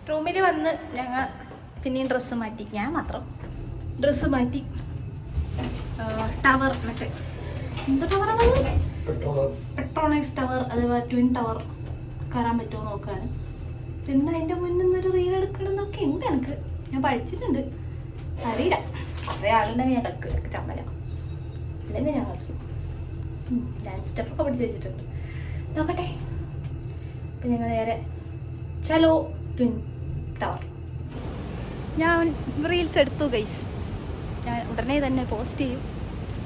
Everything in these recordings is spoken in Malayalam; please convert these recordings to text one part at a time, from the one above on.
റൂമിൽ വന്ന് ഞങ്ങൾ പിന്നെയും ഡ്രസ്സ് മാറ്റി, ഞാൻ മാത്രം ഡ്രസ്സ് മാറ്റി. ടവർ മറ്റേ എന്ത് ടവറാണ്? പെട്രോണക്സ് ടവർ, അതേപോലെ ട്വിൻ ടവർ കയറാൻ പറ്റുമോ നോക്കുകയാണ്. പിന്നെ അതിൻ്റെ മുന്നിൽ നിന്നൊരു റീൽ എടുക്കണം എന്നൊക്കെ ഉണ്ട്. എനിക്ക് ഞാൻ പഠിച്ചിട്ടുണ്ട്, അറിയില്ല. കുറേ ആളുണ്ടെങ്കിൽ ഞാൻ കളിക്കും, എനിക്ക് ചമ്മല അല്ലെങ്കിൽ ഞാൻ കളിക്കും. ഡാൻസ് സ്റ്റെപ്പൊക്കെ പഠിച്ച് വെച്ചിട്ടുണ്ട്, നോക്കട്ടെ. അപ്പം ഞങ്ങൾ നേരെ ചലോ ട്വിൻ ടവർ. ഞാൻ റീൽസ് എടുത്തു ഗൈസ്, ഞാൻ ഉടനെ തന്നെ പോസ്റ്റ് ചെയ്യും.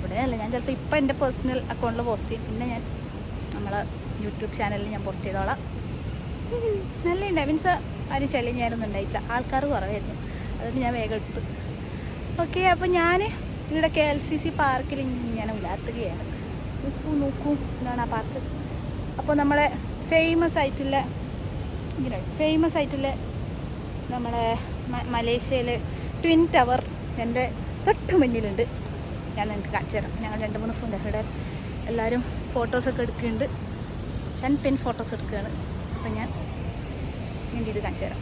ഉടനെ അല്ല, ഞാൻ ചിലപ്പോൾ ഇപ്പം എൻ്റെ പേഴ്സണൽ അക്കൗണ്ടിൽ പോസ്റ്റ് ചെയ്യും, പിന്നെ ഞാൻ നമ്മളെ യൂട്യൂബ് ചാനലിൽ ഞാൻ പോസ്റ്റ് ചെയ്തോളാം. നല്ല ഉണ്ടായി, മീൻസ് ആരും ശല്യം ഞാനൊന്നും ഉണ്ടായിട്ടില്ല, ആൾക്കാർ കുറവായിരുന്നു, അതുകൊണ്ട് ഞാൻ വേഗം എടുത്തു. ഓക്കെ, അപ്പോൾ ഞാൻ ഇവിടെ KLCC പാർക്കിൽ ഇങ്ങനെ ഉലാത്തുകയാണ്. നോക്കൂ എന്താണ് ആ പാർക്ക്. അപ്പോൾ നമ്മളെ ഫേമസ് ആയിട്ടുള്ള നമ്മളെ മലേഷ്യയിലെ ട്വിൻ ടവർ എൻ്റെ തൊട്ട് മുന്നിലുണ്ട്. ഞാൻ നിങ്ങൾക്ക് കാണിച്ചു തരാം. ഞങ്ങൾ 2-3 ഫോൺ ഇവിടെ എല്ലാവരും ഫോട്ടോസൊക്കെ എടുക്കുന്നുണ്ട്. ഞാൻ ഫോട്ടോസ് എടുക്കുകയാണ്. അപ്പം ഞാൻ എൻ്റെ ഇത് കാണിച്ചു തരാം.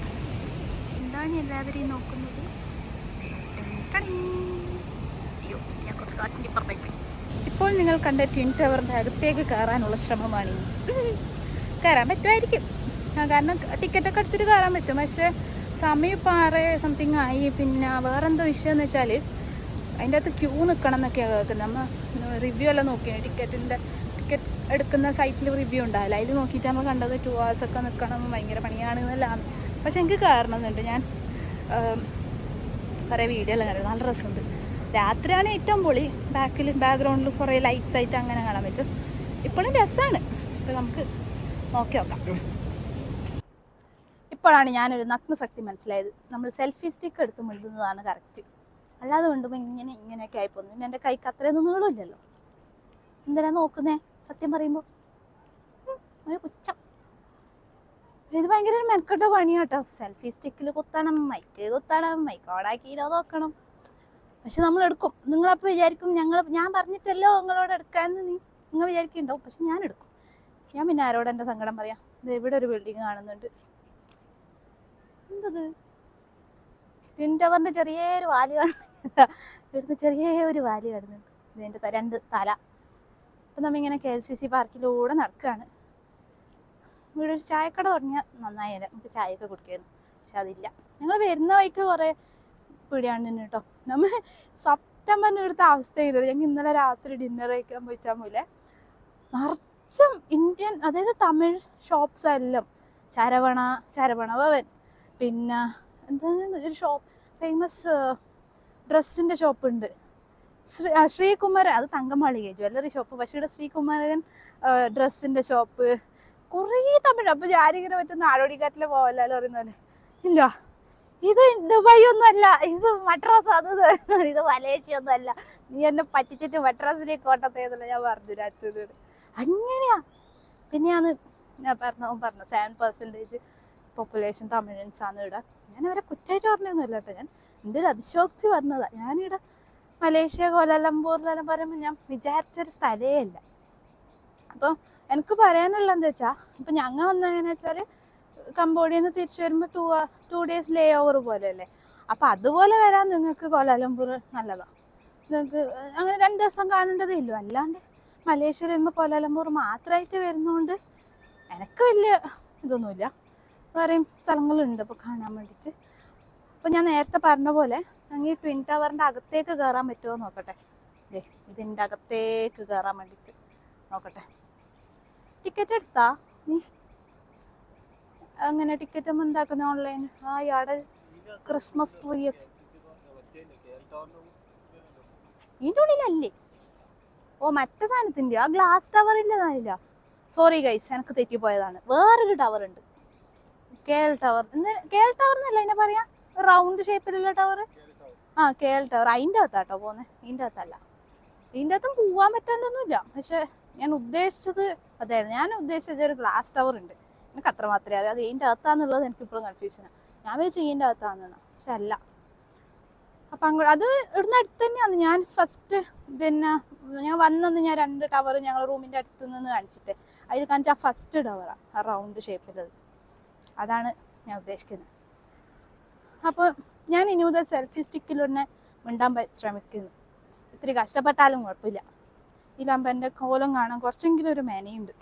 എന്താണ് എല്ലാവരെയും നോക്കുന്നത്? അയ്യോ, ഞാൻ കുറച്ച് കാറ്റിൻ്റെ ഇപ്പുറത്തേക്ക്. ഇപ്പോൾ നിങ്ങൾ കണ്ട ട്വിൻ ടവറിൻ്റെ അടുത്തേക്ക് കയറാനുള്ള ശ്രമമാണ് ഇനി. കയറാൻ പറ്റുമായിരിക്കും, കാരണം ടിക്കറ്റൊക്കെ എടുത്തിട്ട് കയറാൻ പറ്റും. പക്ഷേ സമയം ഇപ്പോൾ 6 സംതിങ് ആയി. പിന്നെ വേറെന്തോ വിഷയം എന്ന് വെച്ചാൽ അതിൻ്റെ അകത്ത് ക്യൂ നിൽക്കണം എന്നൊക്കെയാണ് കേൾക്കുന്നത്. നമ്മൾ റിവ്യൂ എല്ലാം നോക്കിയാണ്, ടിക്കറ്റ് എടുക്കുന്ന സൈറ്റിൽ റിവ്യൂ ഉണ്ടാവില്ല, അതിൽ നോക്കിയിട്ട് നമ്മൾ കണ്ടത് 2 hours ഒക്കെ നിൽക്കണം, ഭയങ്കര പണിയാണ് എന്നെല്ലാം. പക്ഷെ എനിക്ക് കയറണമെന്നുണ്ട്. ഞാൻ കുറേ വീഡിയോ എല്ലാം കണ്ടു, നല്ല രസമുണ്ട്. രാത്രിയാണ് ഏറ്റവും പൊളി, ബാക്ക്ഗ്രൗണ്ടിൽ കുറേ ലൈറ്റ്സ് ആയിട്ട് അങ്ങനെ കാണാൻ പറ്റും. ഇപ്പോഴും രസമാണ്. അപ്പോൾ നമുക്ക് നോക്കി നോക്കാം. ഇപ്പോഴാണ് ഞാനൊരു നഗ്നശക്തി മനസ്സിലായത്. നമ്മൾ സെൽഫി സ്റ്റിക്ക് എടുത്ത് മുഴുകുന്നതാണ് കറക്റ്റ്, അല്ലാതെ കൊണ്ടുമ്പോൾ ഇങ്ങനെയൊക്കെ ആയിപ്പോന്നു. പിന്നെ എൻ്റെ കൈക്ക് അത്രയൊന്നും നീളമില്ലല്ലോ, എന്തിനാ നോക്കുന്നേ? സത്യം പറയുമ്പോൾ ഒരു പുച്ഛം. ഇത് ഭയങ്കര ഒരു മെനക്കെട്ട പണിയാട്ടോ. സെൽഫി സ്റ്റിക്കിൽ കുത്തണം, മൈക്ക് കുത്തണം, മൈക്ക് ഓണാക്കിയില്ലോ നോക്കണം. പക്ഷെ നമ്മൾ എടുക്കും. നിങ്ങളപ്പോൾ വിചാരിക്കും ഞാൻ പറഞ്ഞിട്ടല്ലോ നിങ്ങളോട് എടുക്കാമെന്ന് നിങ്ങൾ വിചാരിക്കുന്നുണ്ടാവും. പക്ഷെ ഞാൻ എടുക്കും. ഞാൻ പിന്നെ ആരോട് എൻ്റെ സങ്കടം പറയാം. ഇത് ഇവിടെ ഒരു ബിൽഡിങ് കാണുന്നുണ്ട്. എന്തത്? ട്വിൻ ടവറിൻ്റെ ചെറിയൊരു വാല് കാണുന്നുണ്ട്. ഇവിടുന്ന് ചെറിയൊരു വാല് കാണുന്നുണ്ട്. ഇതിൻ്റെ 2 തല. അപ്പം നമ്മിങ്ങനെ KLCC പാർക്കിലൂടെ നടക്കുകയാണ്. ഇവിടെ ഒരു ചായക്കട തുടങ്ങിയാൽ നന്നായാലേ നമുക്ക് ചായയൊക്കെ കുടിക്കായിരുന്നു. പക്ഷെ അതില്ല. ഞങ്ങൾ വരുന്ന വഴിക്ക് കുറേ പിടിയാണ് കേട്ടോ. നമ്മൾ സത്യം പറഞ്ഞ ഇവിടുത്തെ അവസ്ഥയില്ല. ഞങ്ങൾ ഇന്നലെ രാത്രി ഡിന്നർ കഴിക്കാൻ പോയിട്ടാൽ പോലെ നിറച്ചും ഇന്ത്യൻ, അതായത് തമിഴ് ഷോപ്പ്സ് എല്ലാം. ശരവണ ഭവൻ, പിന്നെ എന്താ ഒരു ഷോപ്പ്, ഫേമസ് ഡ്രസ്സിൻ്റെ ഷോപ്പുണ്ട്, ശ്രീകുമാരൻ, അത് തങ്കമാളിക ജ്വല്ലറി ഷോപ്പ്. പക്ഷേ ഇവിടെ ശ്രീകുമാരൻ ഡ്രസ്സിൻ്റെ ഷോപ്പ്, കുറേ തമിഴ്. അപ്പോൾ ഞാനിങ്ങനെ പറ്റുന്ന നാടോടിക്കാറ്റിലെ പോകല്ലോ പറയുന്ന പോലെ. ഇല്ല, ഇത് ദുബായ് ഒന്നും അല്ല, ഇത് മദ്രാസ്. ഇത് മലേഷ്യ ഒന്നും അല്ല. നീ എന്നെ പറ്റിച്ചിട്ട് മദ്രാസിലേക്ക് കോട്ടത്തേന്നല്ല ഞാൻ പറഞ്ഞു അച്ഛനോട്. അങ്ങനെയാ. പിന്നെയാണ് ഞാൻ പറഞ്ഞു 7% പോപ്പുലേഷൻ തമിഴൻസ് ആണ് ഇവിടെ. ഞാൻ അവരെ കുറ്റമായിട്ട് പറഞ്ഞൊന്നുമല്ല കേട്ടോ, ഞാൻ എൻ്റെ ഒരു അതിശോക്തി പറഞ്ഞതാണ്. ഞാനിവിടെ മലേഷ്യ കോലാലംപൂരിലെല്ലാം പറയുമ്പോൾ ഞാൻ വിചാരിച്ചൊരു സ്ഥലമേ അല്ല. അപ്പോൾ എനിക്ക് പറയാനുള്ള എന്താ വെച്ചാൽ, ഇപ്പം ഞങ്ങൾ വന്നതെന്ന് വെച്ചാൽ കംബോഡിയയിൽ നിന്ന് തിരിച്ചു വരുമ്പോൾ 2 days ലേ ഓവർ പോലെയല്ലേ. അപ്പം അതുപോലെ വരാൻ നിങ്ങൾക്ക് കോലാലംപൂർ നല്ലതാണ്. നിങ്ങൾക്ക് അങ്ങനെ 2 ദിവസം കാണേണ്ടതേ ഇല്ലു. അല്ലാണ്ട് മലേഷ്യയിൽ വരുമ്പോൾ കോലാലംപൂർ മാത്രമായിട്ട് വരുന്നതുകൊണ്ട് എനിക്ക് വലിയ ഇതൊന്നുമില്ല. വേറെയും സ്ഥലങ്ങളുണ്ട് ഇപ്പോൾ കാണാൻ വേണ്ടിയിട്ട്. അപ്പോൾ ഞാൻ നേരത്തെ പറഞ്ഞ പോലെ ഞങ്ങൾ ഈ ട്വിൻ ടവറിൻ്റെ അകത്തേക്ക് കയറാൻ പറ്റുമോ നോക്കട്ടെ. ഇതിൻ്റെ അകത്തേക്ക് കയറാൻ വേണ്ടിയിട്ട് നോക്കട്ടെ. ടിക്കറ്റ് എടുത്താ നീ? അങ്ങനെ ടിക്കറ്റ് എന്താക്കുന്ന ഓൺലൈൻ? ഇയാടെ ക്രിസ്മസ് ട്രീ ഒക്കെ ഇതിൻ്റെ ഉള്ളിലല്ലേ? ഓ, മറ്റേ സാധനത്തിൻ്റെ ആ ഗ്ലാസ് ടവറിൻ്റെ കാര്യമില്ല. സോറി ഗൈസ്, എനിക്ക് തെറ്റിപ്പോയതാണ്. വേറൊരു ടവർ ഉണ്ട്, KL ടവർ. KL ടവർ എന്നല്ല അതിനെ പറയാ, റൗണ്ട് ഷേപ്പിലുള്ള ടവർ. KL tower. അതിൻ്റെ അകത്താട്ടോ പോകുന്നത്, ഇതിൻ്റെ അകത്തല്ല. ഇതിൻ്റെ അകത്തും പോകാൻ പറ്റാണ്ടൊന്നുമില്ല. പക്ഷെ ഞാൻ ഉദ്ദേശിച്ചത് അതായിരുന്നു. ഞാൻ ഉദ്ദേശിച്ചത് ഒരു ഗ്ലാസ് ടവർ ഉണ്ട്, എനിക്ക് അത്ര മാത്രമേ അറിയാം. അത് ഇതിൻ്റെ അകത്താന്നുള്ളത് എനിക്കിപ്പോഴും കൺഫ്യൂഷനാണ്. ഞാൻ വെച്ച് ഇതിൻ്റെ അകത്താണെന്നാണ്, പക്ഷെ അല്ല. അപ്പം അങ്ങോട്ട് അത് ഇവിടുന്ന് അടുത്ത് തന്നെയാണ്. ഞാൻ ഫസ്റ്റ് പിന്നെ ഞാൻ വന്നെന്ന് ഞാൻ 2 ടവർ ഞങ്ങൾ റൂമിൻ്റെ അടുത്ത് നിന്ന് കാണിച്ചിട്ട് അതിൽ കാണിച്ച ആ ഫസ്റ്റ് ടവറാണ്, ആ റൗണ്ട് ഷേപ്പിലുള്ളത്. അതാണ് ഞാൻ ഉദ്ദേശിക്കുന്നത്. അപ്പോൾ ഞാൻ ഇനി മുതൽ സെൽഫി സ്റ്റിക്കിൽ തന്നെ മിണ്ടാൻ ശ്രമിക്കുന്നു. ഇത്തിരി കഷ്ടപ്പെട്ടാലും കുഴപ്പമില്ല. ഇതാകുമ്പോൾ എൻ്റെ കോലം കാണാൻ കുറച്ചെങ്കിലും ഒരു മേനയുണ്ട്.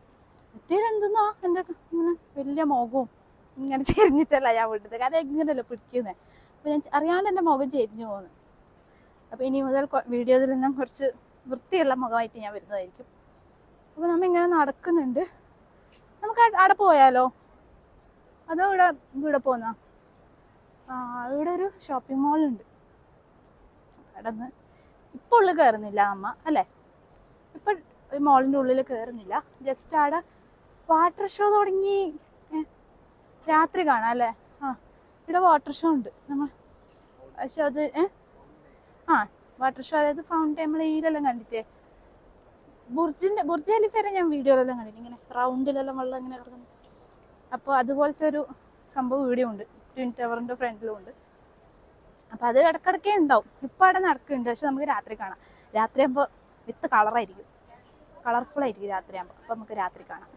മറ്റേതെന്തെന്നാ എൻ്റെ ഇങ്ങനെ വലിയ മുഖവും ഇങ്ങനെ ചെരിഞ്ഞിട്ടല്ല ഞാൻ വിട്ടത്. കാരണം ഇങ്ങനെയല്ല പിടിക്കുന്നത്. അപ്പോൾ ഞാൻ അറിയാണ്ട് എൻ്റെ മുഖം ചെരിഞ്ഞു പോകുന്നു. അപ്പോൾ ഇനി മുതൽ വീഡിയോയിലെല്ലാം കുറച്ച് വൃത്തിയുള്ള മുഖമായിട്ട് ഞാൻ വരുന്നതായിരിക്കും. അപ്പോൾ നമ്മ ഇങ്ങനെ നടക്കുന്നുണ്ട്. നമുക്ക് അവിടെ പോയാലോ? അതോ ഇവിടെ പോന്നാ? ഇവിടെ ഒരു ഷോപ്പിംഗ് മോളുണ്ട്. അവിടെ നിന്ന് ഇപ്പോൾ ഉള്ളിൽ കയറുന്നില്ല അമ്മ അല്ലേ? ഇപ്പം മോളിൻ്റെ ഉള്ളിൽ കയറുന്നില്ല. ജസ്റ്റ് അവിടെ വാട്ടർ ഷോ തുടങ്ങി. രാത്രി കാണാം അല്ലേ? ഇവിടെ വാട്ടർ ഷോ ഉണ്ട്. നമ്മൾ പക്ഷെ അത് വാട്ടർ ഷോ, അതായത് ഫൗണ്ടൻ നമ്മൾ ഈലെല്ലാം കണ്ടിട്ടേ, ബുർജ് ഖലീഫയുടെ ഞാൻ വീഡിയോയിലെല്ലാം കണ്ടിട്ട് ഇങ്ങനെ റൗണ്ടിലെല്ലാം വെള്ളം ഇങ്ങനെ കിടക്കുന്നത്. അപ്പോൾ അതുപോലത്തെ ഒരു സംഭവം ഇവിടെ ഉണ്ട്. ട്വിൻ ടവറിൻ്റെ ഫ്രണ്ടിലും ഉണ്ട്. അപ്പോൾ അത് ഇടക്കിടക്കേ ഉണ്ടാവും. ഇപ്പം അവിടെ നടക്കുന്നുണ്ട്. പക്ഷെ നമുക്ക് രാത്രി കാണാം. രാത്രിയാകുമ്പോൾ വിത്ത് കളറായിരിക്കും, കളർഫുൾ ആയിരിക്കും രാത്രിയാകുമ്പോൾ. അപ്പം നമുക്ക് രാത്രി കാണാം.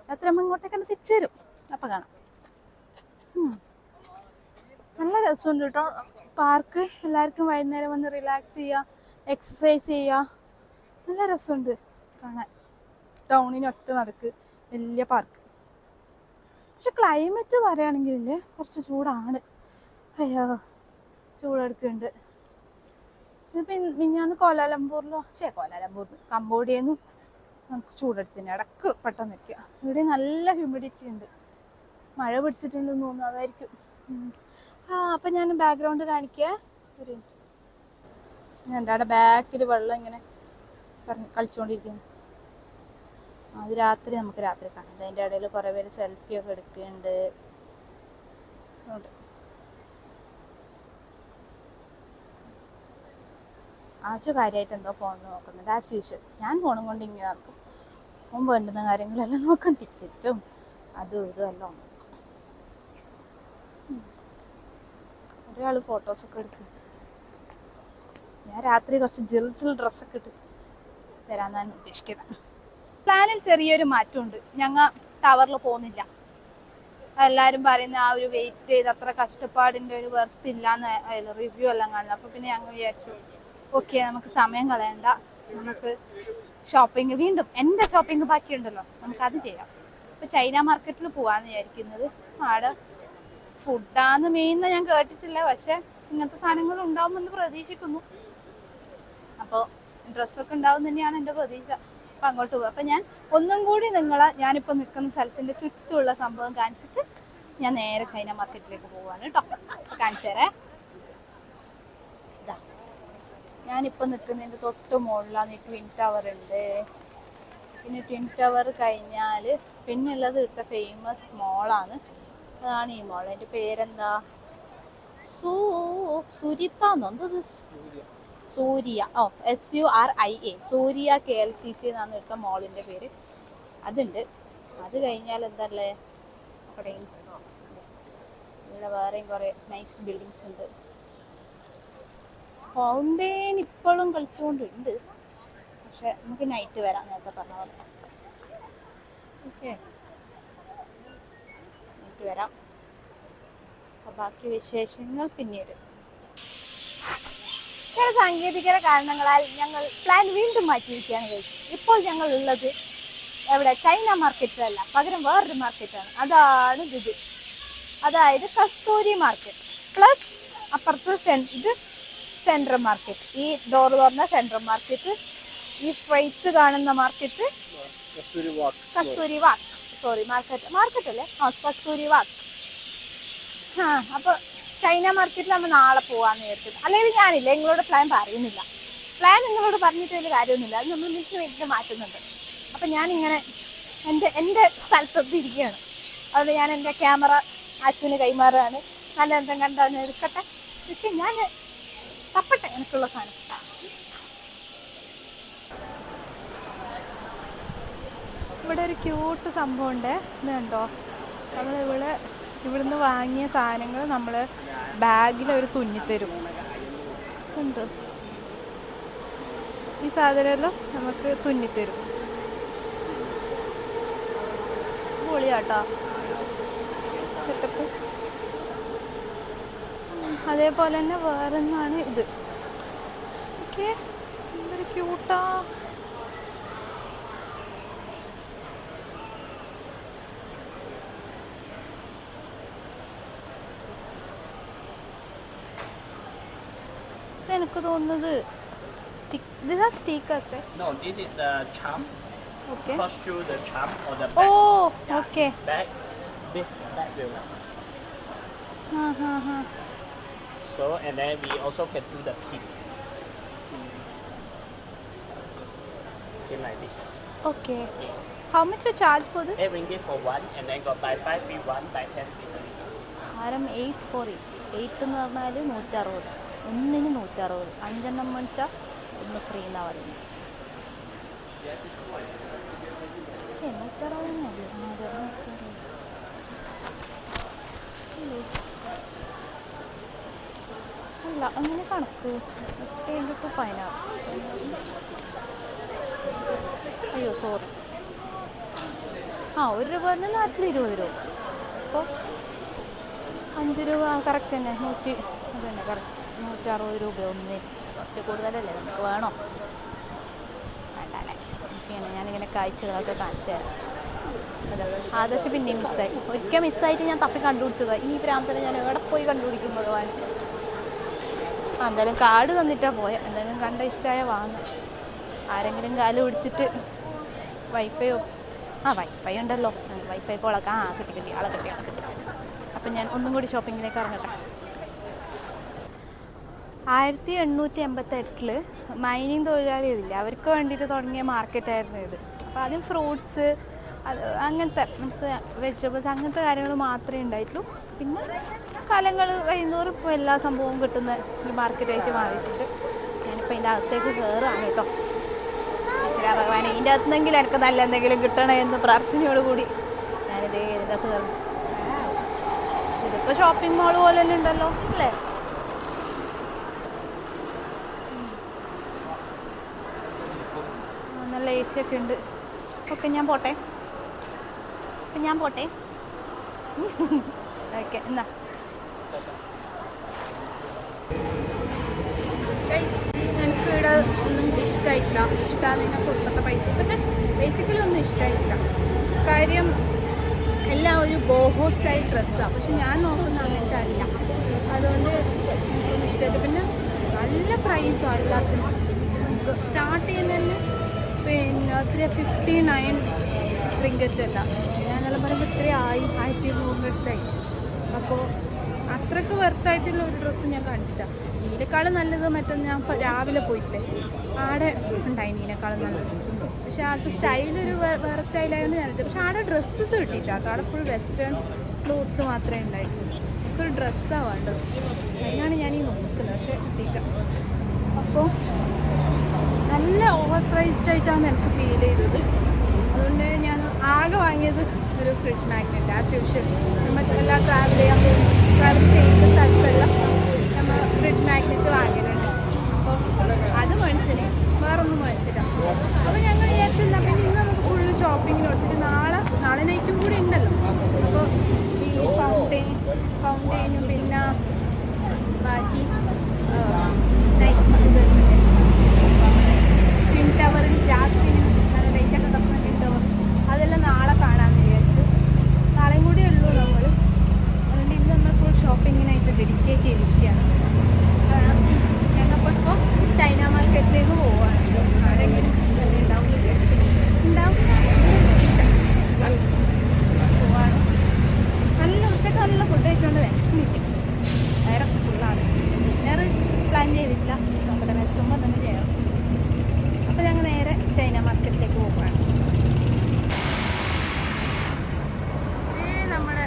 രാത്രിയാകുമ്പോൾ ഇങ്ങോട്ടേക്ക് തന്നെ തിരിച്ചു വരും. അപ്പം കാണാം. നല്ല രസമുണ്ട് കേട്ടോ പാർക്ക്. എല്ലാവർക്കും വൈകുന്നേരം വന്ന് റിലാക്സ് ചെയ്യുക, എക്സസൈസ് ചെയ്യുക. നല്ല രസമുണ്ട് കാണാൻ. ടൗണിനൊറ്റ നടക്ക്, വലിയ പാർക്ക്. പക്ഷെ ക്ലൈമറ്റ് പറയുകയാണെങ്കിൽ കുറച്ച് ചൂടാണ്. അയ്യോ, ചൂടെടുക്കുന്നുണ്ട്. ഇതിപ്പോൾ മിഞ്ഞാന്ന് കോലാലംപൂരിൽ കംബോഡിയയിൽ നിന്നും നമുക്ക് ചൂടെടുത്തിന് ഇടക്ക് പെട്ടെന്ന് നിൽക്കുക. ഇവിടെ നല്ല ഹ്യൂമിഡിറ്റി ഉണ്ട്. മഴ പിടിച്ചിട്ടുണ്ടെന്ന് തോന്നുന്നു, അതായിരിക്കും. അപ്പം ഞാൻ ബാക്ക്ഗ്രൗണ്ട് കാണിക്കുക. ഒരു മിനിറ്റ്. ഞാൻ അവിടെ ബാക്കിൽ വെള്ളം ഇങ്ങനെ കളിച്ചുകൊണ്ടിരിക്കുന്നു. അത് രാത്രി നമുക്ക് രാത്രി കാണാം. അതിൻ്റെ ഇടയിൽ കുറേ പേര് സെൽഫിയൊക്കെ എടുക്കുന്നുണ്ട്. ആച്ചു കാര്യമായിട്ട് എന്തോ ഫോണിൽ നോക്കുന്നുണ്ട്. ആസ് യൂഷ്വൽ ഞാൻ ഫോണും കൊണ്ട് ഇങ്ങനെ നടക്കും. മുമ്പ് വേണ്ടുന്ന കാര്യങ്ങളെല്ലാം നോക്കും. ടിക്കറ്റും അതും ഇതും എല്ലാം നോക്കും. ഒരാൾ ഫോട്ടോസൊക്കെ എടുക്കും. ഞാൻ രാത്രി കുറച്ച് ജിൽസിൽ ഡ്രസ്സൊക്കെ ഇട്ടിട്ട് വരാന്നാണ് ഉദ്ദേശിക്കുന്നത്. പ്ലാനിൽ ചെറിയൊരു മാറ്റമുണ്ട്. ഞങ്ങൾ ടവറിൽ പോകുന്നില്ല. എല്ലാവരും പറയുന്ന ആ ഒരു വെയിറ്റ് ചെയ്ത് അത്ര കഷ്ടപ്പാടിൻ്റെ ഒരു വെർത്ത് ഇല്ലാന്ന് റിവ്യൂ എല്ലാം കാണുന്നത്. അപ്പോൾ പിന്നെ ഞങ്ങൾ വിചാരിച്ചു ഓക്കെ, നമുക്ക് സമയം കളയണ്ട, നമുക്ക് ഷോപ്പിംഗ് വീണ്ടും എൻ്റെ ഷോപ്പിംഗ് ബാക്കിയുണ്ടല്ലോ, നമുക്കത് ചെയ്യാം. ഇപ്പോൾ ചൈന മാർക്കറ്റിൽ പോകാമെന്ന് വിചാരിക്കുന്നത്. അവിടെ ഫുഡാന്ന് മെയിൻ ഞാൻ കേട്ടിട്ടില്ല, പക്ഷെ ഇങ്ങനത്തെ സാധനങ്ങൾ ഉണ്ടാവുമെന്ന് പ്രതീക്ഷിക്കുന്നു. അപ്പോൾ ഡ്രസ്സൊക്കെ ഉണ്ടാവും തന്നെയാണ് എൻ്റെ പ്രതീക്ഷ. അപ്പം അങ്ങോട്ട് പോകും. അപ്പം ഞാൻ ഒന്നും കൂടി ഞാനിപ്പോൾ നിൽക്കുന്ന സ്ഥലത്തിൻ്റെ ചുറ്റുമുള്ള സംഭവം കാണിച്ചിട്ട് ഞാൻ നേരെ ചൈന മാർക്കറ്റിലേക്ക് പോവാണ് കേട്ടോ. കാണിച്ചു തരാം. ഞാനിപ്പോൾ നിൽക്കുന്നതിൻ്റെ തൊട്ട് മുകളിലാണ് ഈ ട്വിൻ ടവർ ഉണ്ട്. പിന്നെ ട്വിൻ ടവർ കഴിഞ്ഞാൽ പിന്നുള്ളത് ഇവിടുത്തെ ഫേമസ് മോളാണ്. അതാണ് ഈ മോൾ. അതിൻ്റെ പേരെന്താ? സുരിത്താന്നോ എന്തത്? സൂര്യ. SURIA. സൂര്യ KLCC എന്നാണ് ഇവിടുത്തെ മോളിൻ്റെ പേര്. അതുണ്ട്. അത് കഴിഞ്ഞാൽ എന്താല്ലേ, അവിടെയും ഇവിടെ വേറെയും കുറേ നൈസ് ബിൽഡിങ്സ് ഉണ്ട്. ഫൗണ്ടെയിൻ ഇപ്പോഴും കളിച്ചുകൊണ്ടുണ്ട്. പക്ഷെ നമുക്ക് നൈറ്റ് വരാം, നേരത്തെ പറഞ്ഞ പോലെ. ഓക്കെ, നൈറ്റ് വരാം. അപ്പോൾ ബാക്കി വിശേഷങ്ങൾ പിന്നീട്. ചില സാങ്കേതിക കാരണങ്ങളാൽ ഞങ്ങൾ പ്ലാൻ വീണ്ടും മാറ്റിയിരിക്കുകയാണ് കഴിച്ചു. ഇപ്പോൾ ഞങ്ങൾ ഉള്ളത് എവിടെ? ചൈന മാർക്കറ്റിലല്ല, പകരം വേറൊരു മാർക്കറ്റാണ്. അതാണ് ഇത്. അതായത് കസ്തൂരി മാർക്കറ്റ് പ്ലസ് അപ്പുറത്ത് ഇത് സെൻട്രൽ മാർക്കറ്റ്. ഈ ഡോർ തുറന്ന സെൻട്രൽ മാർക്കറ്റ്, ഈ സ്ട്രൈറ്റ് കാണുന്ന മാർക്കറ്റ് കസ്തൂരി വാക്ക്. സോറി, മാർക്കറ്റ് അല്ലേ? കസ്തൂരി വാക്ക്. അപ്പോൾ ചൈന മാർക്കറ്റിൽ നമ്മൾ നാളെ പോകാമെന്ന് വിചാരിച്ചത്. അല്ലെങ്കിൽ ഞാനില്ല, നിങ്ങളോട് പ്ലാൻ പറയുന്നില്ല. പ്ലാൻ നിങ്ങളോട് പറഞ്ഞിട്ട് വലിയ കാര്യമൊന്നുമില്ല. അത് നമ്മൾ മിനിറ്റ് മാറ്റുന്നുണ്ട്. അപ്പം ഞാനിങ്ങനെ എൻ്റെ സ്ഥലത്തൊത്ത് ഇരിക്കുകയാണ്. അതുകൊണ്ട് ഞാൻ എൻ്റെ ക്യാമറ അച്ഛന് കൈമാറുകയാണ്. നല്ല എന്തെങ്കിലും കണ്ടാൽ എടുക്കട്ടെ. പക്ഷെ ഞാൻ തപ്പട്ടെ എനിക്കുള്ള സാധനം. ഇവിടെ ഒരു ക്യൂട്ട് സംഭവം ഉണ്ട്. ഇത് കണ്ടോ? ഇവിടുന്ന് വാങ്ങിയ സാധനങ്ങൾ നമ്മൾ ബാഗിൽ അവർ തുന്നിത്തരും. ഉണ്ട് ഈ സാധനമെല്ലാം നമുക്ക് തുന്നിത്തരും. പൊളിയാട്ടോ സെറ്റപ്പ്. അതേപോലെ തന്നെ വേറൊന്നാണ് ഇത്. ഓക്കെ, എന്തൊരു ക്യൂട്ടാ. എനിക്ക് തോന്നുന്നത് these are stickers, right? No, this is the charm. Okay. Push through the charm or the back. Oh, Yeah, okay. Back. This back will. So and then we also can do the peak. Okay, like this. Okay. How much you charge for this? 8 ringgit for one, and then got buy 5 free one, buy 10 free 3. ആരം 8 for each. 8 എന്ന് പറഞ്ഞാൽ 160. ഒന്നിന് 160. 5 എണ്ണം മേടിച്ചാൽ ഒന്ന് ഫ്രീ എന്നാണ് പറയുന്നത്. പക്ഷേ 160 അല്ല അങ്ങനെ കണക്ക് 8 15. അയ്യോ സോറി. ഒരു രൂപ പറഞ്ഞാൽ നാട്ടിൽ 20 രൂപ. അപ്പോൾ 5 രൂപ കറക്റ്റ് തന്നെ. അതന്നെ കറക്റ്റ് 160 രൂപ. ഒന്നേ കുറച്ച് കൂടുതലല്ലേ, നമുക്ക് വേണോ വേണ്ടല്ലേ. പിന്നെ ഞാനിങ്ങനെ കാഴ്ചകളൊക്കെ കാണിച്ചു തരാം. അതെ, ആദർശ് പിന്നെയും മിസ്സായി. ഒരിക്കൽ മിസ്സായിട്ട് ഞാൻ തപ്പി കണ്ടുപിടിച്ചതാണ്. ഈ പ്രാന്തനെ ഞാൻ എവിടെ പോയി കണ്ടുപിടിക്കും ഭഗവാൻ. എന്തായാലും കാർഡ് തന്നിട്ടാണ് പോയത്. എന്തായാലും കണ്ട ഇഷ്ടമായ വാങ്ങാം. ആരെങ്കിലും കാല് പിടിച്ചിട്ട് വൈഫൈയോ വൈഫൈ ഉണ്ടല്ലോ, വൈഫൈ കോളൊക്കെ കിട്ടി ആളെ കിട്ടി. അപ്പം ഞാൻ ഒന്നും കൂടി ഷോപ്പിങ്ങിലേക്ക് ഇറങ്ങട്ടെ. 1888 മൈനിങ് തൊഴിലാളികളില്ല, അവർക്ക് വേണ്ടിയിട്ട് തുടങ്ങിയ മാർക്കറ്റായിരുന്നു ഇത്. അപ്പോൾ ആദ്യം ഫ്രൂട്ട്സ് അങ്ങനത്തെ മീൻസ് വെജിറ്റബിൾസ് അങ്ങനത്തെ കാര്യങ്ങൾ മാത്രമേ ഉണ്ടായിട്ടുള്ളൂ. പിന്നെ കാലങ്ങൾ കഴിയുന്നോറും ഇപ്പോൾ എല്ലാ സംഭവവും കിട്ടുന്ന ഈ മാർക്കറ്റായിട്ട് മാറിയിട്ടുണ്ട്. ഞാനിപ്പോൾ ഇതിൻ്റെ അകത്തേക്ക് കയറുകയാണ് കേട്ടോ. ഈശ്വരാ ഭഗവാനെ, ഇതിൻ്റെ അകത്തുനിന്നെങ്കിലും എനിക്ക് നല്ല എന്തെങ്കിലും കിട്ടണേ എന്ന് പ്രാർത്ഥനയോടുകൂടി ഞാനിതേ ഇതിൻ്റെ അകത്ത് കയറും. ഇതിപ്പോൾ ഷോപ്പിംഗ് മാൾ പോലെ തന്നെ ഉണ്ടല്ലോ അല്ലേ? നല്ല എ സി ഒക്കെ ഉണ്ട്. ഓക്കെ, ഞാൻ പോട്ടെ. ഓക്കെ എന്നാ എനിക്ക് ഇവിടെ ഒന്നും ഇഷ്ടമായിട്ടില്ല. ഇഷ്ടമാതിനെ കൊടുത്ത പൈസ പക്ഷേ ബേസിക്കലി ഒന്നും ഇഷ്ടമായിട്ടില്ല. കാര്യം എല്ലാം ഒരു ബോഹോ സ്റ്റൈൽ ഡ്രസ്സാണ്. പക്ഷെ ഞാൻ നോക്കുന്ന അങ്ങനത്തെ അല്ല. അതുകൊണ്ട് എനിക്കൊന്നും ഇഷ്ടമായില്ല. പിന്നെ നല്ല പ്രൈസാണ് എല്ലാത്തിനും. സ്റ്റാർട്ട് ചെയ്യുന്നതന്നെ പിന്നെ 59 റിങ്കറ്റ് അല്ല, ഞാനെല്ലാം പറയുമ്പോൾ ഇത്രയായി 1200 അടുത്തായി. അപ്പോൾ അത്രയ്ക്ക് വെർത്തായിട്ടുള്ള ഒരു ഡ്രസ്സ് ഞാൻ കണ്ടിട്ടാണ്. ഇതിനേക്കാളും നല്ലത് മറ്റേ ഞാൻ രാവിലെ പോയിട്ടില്ലേ, ആടെ ഉണ്ടായിന് ഇതിനേക്കാളും നല്ലത്. പക്ഷെ ആൾക്ക് സ്റ്റൈലൊരു വേറെ സ്റ്റൈലായതുകൊണ്ട് ഞാനിട്ട്. പക്ഷെ ആടെ ഡ്രസ്സസ് കിട്ടിയിട്ടാട്ടോ. അവിടെ ഫുൾ വെസ്റ്റേൺ ക്ലോത്ത്സ് മാത്രമേ ഉണ്ടായിട്ടുള്ളൂ. എനിക്കൊരു ഡ്രസ്സാണ് വേണ്ടത്. അതിനാണ് ഞാൻ ഈ നോക്കുന്നത്, പക്ഷേ കിട്ടിയിട്ട. അപ്പോൾ നല്ല ഓവർ പ്രൈസ്ഡ് ആയിട്ടാണ് എനിക്ക് ഫീൽ ചെയ്തത്. അതുകൊണ്ട് ഞാൻ ആകെ വാങ്ങിയത് ഒരു ഫ്രിഡ്ജ് മാഗ്നറ്റ്. ആസ് യൂഷ്വൽ മറ്റെല്ലാം ട്രാവൽ ചെയ്യുന്ന സ്ഥലത്തെല്ലാം നമ്മൾ ഫ്രിഡ്ജ് മാഗ്നറ്റ് വാങ്ങിയിട്ടുണ്ട്. അപ്പോൾ അത് മേടിച്ചിന്, വേറൊന്നും മേടിച്ചില്ല. അപ്പോൾ ഞങ്ങൾ വിചാരിച്ചിരുന്ന പിന്നെ ഇന്ന് നമുക്ക് ഫുള്ള് ഷോപ്പിങ്ങിന് കൊടുത്തിട്ട് നാളെ നൈറ്റും കൂടി ഉണ്ടല്ലോ. അപ്പോൾ ഈ ഫൗണ്ടെയിനും പിന്നെ ബാക്കി നൈറ്റ് ഇത് ട്വിൻ ടവറിൽ രാത്രിയും നല്ല ലൈറ്റൊക്കെ കത്തുന്ന ട്വിൻ ടവർ അതെല്ലാം നാളെ കാണാമെന്ന് വിചാരിച്ചു. നാളെയും കൂടി ഉള്ളൂ നമ്മൾ. അതുകൊണ്ട് ഇന്ന് നമ്മൾ ഫുൾ ഷോപ്പിങ്ങിനായിട്ട് ഡെഡിക്കേറ്റ് ചെയ്തിരിക്കുകയാണ്. ഞങ്ങളിപ്പോൾ ചൈന മാർക്കറ്റിലേക്ക് പോവുകയാണ്. ആരെങ്കിലും ഉണ്ടാവുന്നില്ല പോവാണ്. നല്ല ഉച്ചക്ക് നല്ല ഫുഡ് കഴിച്ചുകൊണ്ട് വിശന്നിട്ട് വയറൊക്കെ ഫുള്ളാണ്. ഡിന്നർ പ്ലാൻ ചെയ്തിട്ടില്ല, നമ്മുടെ വിശക്കുമ്പോൾ തന്നെ ചെയ്യണം. അപ്പോൾ ഞങ്ങൾ നേരെ ചൈന മാർക്കറ്റിലേക്ക് പോവുകയാണ്. നമ്മുടെ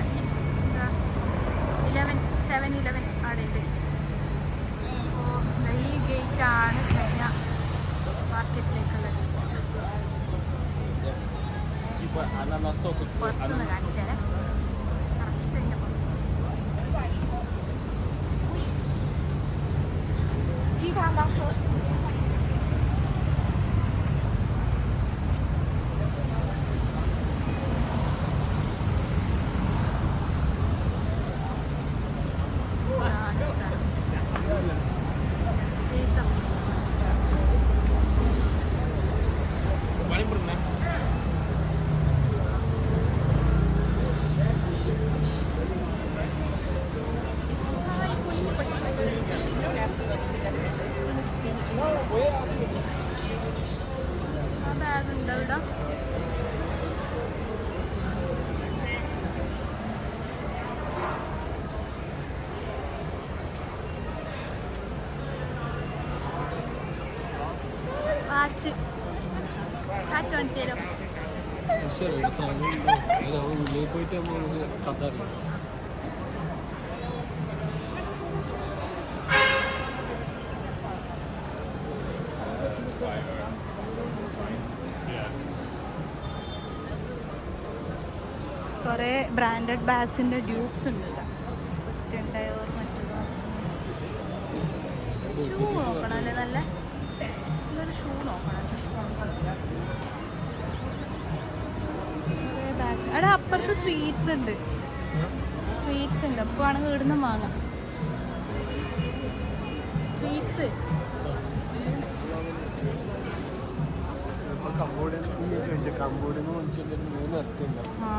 7-11 അവിടെ ഉണ്ട്. അപ്പോൾ ഈ ഗേറ്റാണ് ചൈന മാർക്കറ്റിലേക്കുള്ള ഗേറ്റ്. പുറത്തുനിന്ന് കാണിച്ചേരെ. കറക്റ്റ് അതിൻ്റെ പുറത്ത് വാച്ച് കാണിച്ചു തരും. ഉള്ളിൽ പോയിട്ട് നമ്മൾ കഥ അറിയാം. കുറേ ബ്രാൻഡഡ് ബാഗ്സിൻ്റെ ഡ്യൂപ്സ് ഉണ്ട് കേട്ടോ. ക്രിസ്ത്യൻ ഡയർ മറ്റേത് ഷൂ നോക്കണം അല്ലേ? നല്ലൊരു ഷൂ നോക്കണം. കുറേ ബാഗ്സ്. അവിടെ അപ്പുറത്ത് സ്വീറ്റ്സ് ഉണ്ട്. അപ്പോൾ ആണെങ്കിൽ ഇവിടുന്ന് വാങ്ങാം സ്വീറ്റ്സ്. കമ്പോഡിന്ന് വാങ്ങിച്ചിട്ട് 3 ഇരട്ടിയുണ്ടാവും. ആ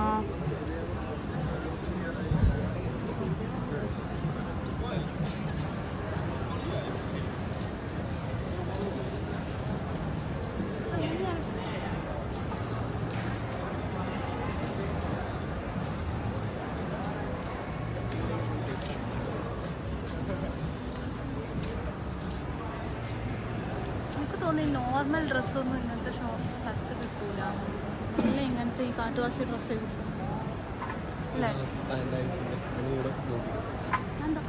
എനിക്ക് തോന്നി നോർമൽ ഡ്രസ്സൊന്നും ഇങ്ങനത്തെ സ്ഥലത്ത് കിട്ടൂല. അല്ല ഇങ്ങനത്തെ ഈ കാട്ടുവാസി ഡ്രസ്സ് കിട്ടും അല്ലേ? എന്താ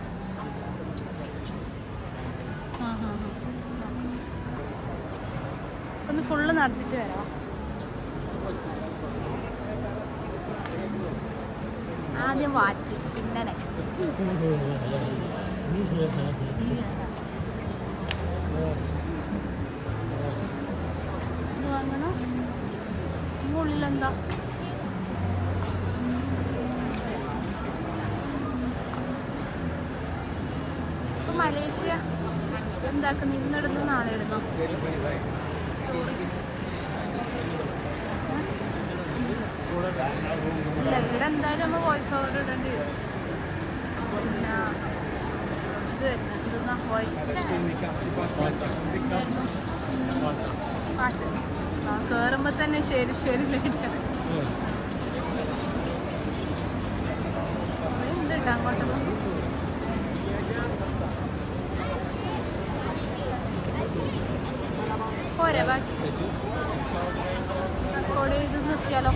ഒന്ന് ഫുള്ള് നടന്നിട്ട് വരാം. ആദ്യം വാച്ച്, പിന്നെ നെക്സ്റ്റ് ഇത് വാങ്ങണം. ഉള്ളിലെന്താ ഇപ്പൊ മലേഷ്യ എന്താക്കുന്നു? ഇന്നിടുന്നു നാളെ ഇടുന്നു സ്റ്റോറി. ഇല്ല, ഇവിടെ എന്തായാലും നമ്മൾ വോയിസ് ഓവർ ഇടേണ്ടി വരും. പിന്നെ ഇത് വരുന്നത് എന്തെന്നാ വോയിസ് പാട്ട് കയറുമ്പോ തന്നെ ശരി ഉണ്ട് കേട്ടോ. അങ്ങോട്ട് പോരെ ബാക്കി റെക്കോർഡ് ചെയ്ത് നിർത്തിയാലോ?